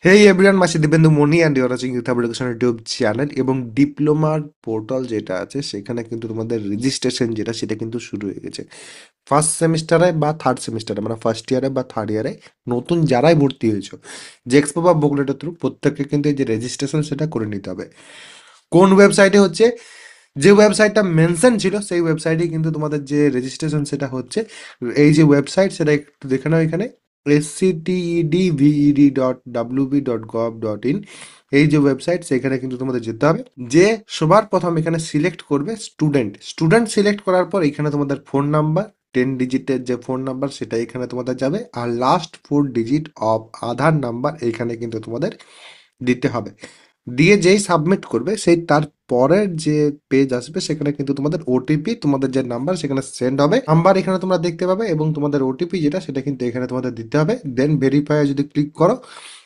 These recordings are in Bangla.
হেই এভরিওয়ান, মাসি Dibendu Moni and you're watching Youth Education YouTube channel. এবং ডিপ্লোমার পোর্টাল যেটা আছে সেখানে কিন্তু তোমাদের রেজিস্ট্রেশন যেটা সেটা কিন্তু শুরু হয়ে গেছে। ফার্স্ট সেমিস্টারে বা থার্ড সেমিস্টারে মানে ফার্স্ট ইয়ারে বা থার্ড ইয়ারে নতুন যারাই ভর্তি হয়েছো জেক্সপো বা বুকলেটের থ্রু প্রত্যেককে কিন্তু এই যে রেজিস্ট্রেশন সেটা করে নিতে হবে। কোন ওয়েবসাইটে হচ্ছে? যে ওয়েবসাইটটা মেনশন ছিল সেই ওয়েবসাইটে কিন্তু তোমাদের যে রেজিস্ট্রেশন সেটা হচ্ছে। এই যে ওয়েবসাইট সেটা একটু দেখে নাও এখানে, sctedved.wb.gov.in। এই যে ওয়েবসাইট সেখানে কিন্তু তোমাদের যেতে হবে। যে সবার প্রথম এখানে সিলেক্ট করবে স্টুডেন্ট। স্টুডেন্ট সিলেক্ট করার পর এখানে তোমাদের ফোন নাম্বার, 10 ডিজিটের যে ফোন নাম্বার সেটা এখানে তোমাদের যাবে, আর last 4 digit of Aadhaar number এখানে কিন্তু তোমাদের দিতে হবে। দিয়ে যেই সাবমিট করবে সেই তার পরের যে পেজ আসবে সেখানে কিন্তু তোমাদের ওটিপি, তোমাদের যে নাম্বার সেখানে সেন্ড হবে, নাম্বার এখানে তোমরা দেখতে পাবে, এবং তোমাদের ওটিপি যেটা সেটা কিন্তু এখানে তোমাদের দিতে হবে। দেন ভেরিফাই যদি ক্লিক করো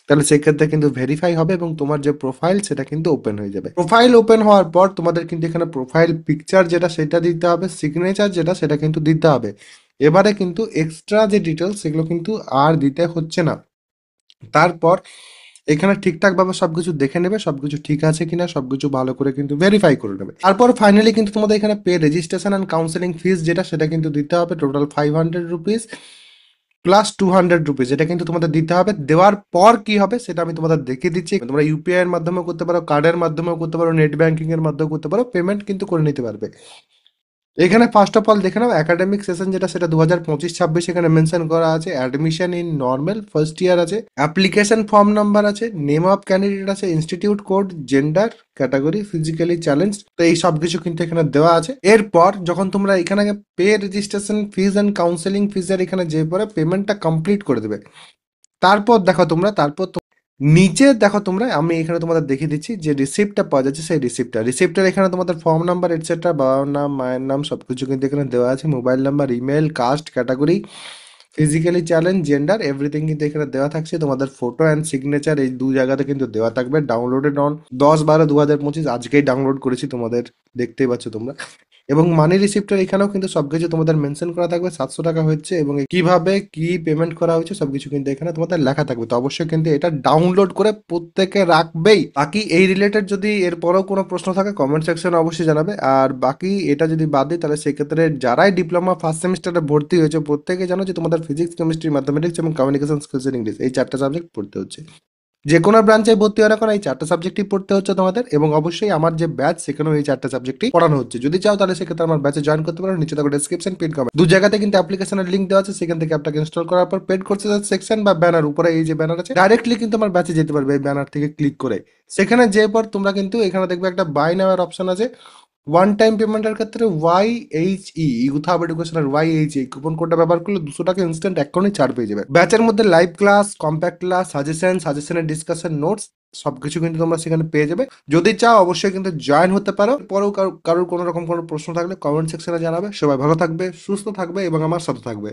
তাহলে সেক্ষেত্রে কিন্তু ভেরিফাই হবে এবং তোমার যে প্রোফাইল সেটা কিন্তু ওপেন হয়ে যাবে। প্রোফাইল ওপেন হওয়ার পর তোমাদের কিন্তু এখানে প্রোফাইল পিকচার যেটা সেটা দিতে হবে, সিগনেচার যেটা সেটা কিন্তু দিতে হবে। এবারে কিন্তু এক্সট্রা যে ডিটেলস সেগুলো কিন্তু আর দিতে হচ্ছে না। তারপর এখানে ঠিকঠাক ভাবে সবকিছু দেখে নেবে, সবকিছু ঠিক আছে কিনা সবকিছু ভালো করে কিন্তু ভেরিফাই করে নেবে। তারপর ফাইনালি কিন্তু তোমাদের এখানে পে রেজিস্ট্রেশন অ্যান্ড কাউন্সেলিং ফিস যেটা সেটা কিন্তু দিতে হবে, টোটাল 500 রুপিস প্লাস 200 রুপিস, এটা কিন্তু তোমাদের দিতে হবে। দেওয়ার পর কি হবে সেটা আমি তোমাদের দেখিয়ে দিচ্ছি। তোমরা ইউপিআই এর মাধ্যমেও করতে পারো, কার্ডের মাধ্যমেও করতে পারো, নেট ব্যাংকিং এর মাধ্যমেও করতে পারো, পেমেন্ট কিন্তু করে নিতে পারবে। এখানে ফার্স্ট অফ অল দেখে নাও একাডেমিক সেশন যেটা সেটা 2025-26 এখানে মেনশন করা আছে। Admission in normal first year আছে, অ্যাপ্লিকেশন ফর্ম নাম্বার আছে, নেম অফ ক্যান্ডিডেট আছে, institute code, gender, category, physically challenge, তো এই সব কিছু কিন্তু এখানে দেওয়া আছে। এরপর যখন তোমরা এখানে pay registration fees and counselling ফিজের এখানে যে পরে পেমেন্টটা কমপ্লিট করে দেবে, তারপর দেখো তোমরা, নিচে দেখো তোমরা, আমি এখানে তোমাদের দেখিয়ে দিচ্ছি যে রিসিপ্টটা পাওয়া যাচ্ছে। সেই রিসিপ্টের এখানে তোমাদের ফর্ম নাম্বার এটসেট্রা, বাবার নাম, মায়ের নাম সবকিছু কিন্তু এখানে দেওয়া আছে, mobile number, email, caste, category, physically challenge, gender, everything কিন্তু এখানে দেওয়া থাকছে। তোমাদের ফটো অ্যান্ড সিগনেচার এই দু জায়গাতে কিন্তু দেওয়া থাকবে। ডাউনলোডেড অন 10/12/2025, আজকেই ডাউনলোড করেছি, তোমাদের দেখতেই পাচ্ছ তোমরা। এবং মানি রিসিপ্টের এখানেও কিন্তু সবকিছু তোমাদের মেনশন করা থাকবে, 700 টাকা হচ্ছে এবং কিভাবে কি পেমেন্ট করা হয়েছে সবকিছু কিন্তু এখানে তোমাদের লেখা থাকবে। তো অবশ্যই কিন্তু এটা ডাউনলোড করে প্রত্যেকে রাখবেই। বাকি এই রিলেটেড যদি এরপরেও কোনো প্রশ্ন থাকে কমেন্ট সেকশনে অবশ্যই জানাবে। আর বাকি এটা যদি বাদ দিই তাহলে সেক্ষেত্রে যারাই ডিপ্লোমা ফার্স্ট সেমিস্টারে ভর্তি হয়েছে প্রত্যেকে জানো যে তোমাদের ফিজিক্স, কেমিস্ট্রি, ম্যাথমেটিক্স এবং কমিউনিকেশন স্কিলস ইন ইংলিশ এই 4টা সাবজেক্ট পড়তে হচ্ছে। যে কোনো ব্রাঞ্চে ভর্তি হওয়ার এখন এই 4টা সাবজেক্টই পড়তে হচ্ছে তোমাদের, এবং অবশ্যই আমার যে ব্যাচ সেখানেও এই 4টা সাবজেক্টই পড়ানো হচ্ছে। যদি চাও তাহলে সেক্ষেত্রে আমার ব্যাচে জয়েন করতে পারো, নিচে দেখো ডেসক্রিপশন, পিন কমেন্ট দু জায়গাতে কিন্তু অ্যাপ্লিকেশনের লিঙ্ক দেওয়া আছে, সেখান থেকে অ্যাপটাকে ইনস্টল করার পর পেড কোর্সেস সেকশন বা ব্যানার, উপরে এই যে ব্যানার আছে ডাইরেক্টলি কিন্তু আমার ব্যাচে যেতে পারবে এই ব্যানার থেকে ক্লিক করে। সেখানে যে পর তোমরা কিন্তু এখানে দেখবে একটা বাই নাওয়ার অপশন আছে। ওয়ান টাইম পেমেন্টের ক্ষেত্রে ইউথ হাব এডুকেশনের YHE কুপন কোডটা ব্যবহার করলে 200 টাকা ইনস্ট্যান্ট অ্যাকাউন্টে ছাড় পেয়ে যাবে। ব্যাচের মধ্যে লাইভ ক্লাস, কম্প্যাক্ট ক্লাস, সাজেশনের ডিসকাশন নোটস সবকিছু কিন্তু তোমরা সেখানে পেয়ে যাবে। যদি চাও অবশ্যই কিন্তু জয়েন হতে পারো। পরেও কারোর কোনো রকম কোনো প্রশ্ন থাকলে কমেন্ট সেকশনে জানাবে। সবাই ভালো থাকবে, সুস্থ থাকবে এবং আমার সাথে থাকবে।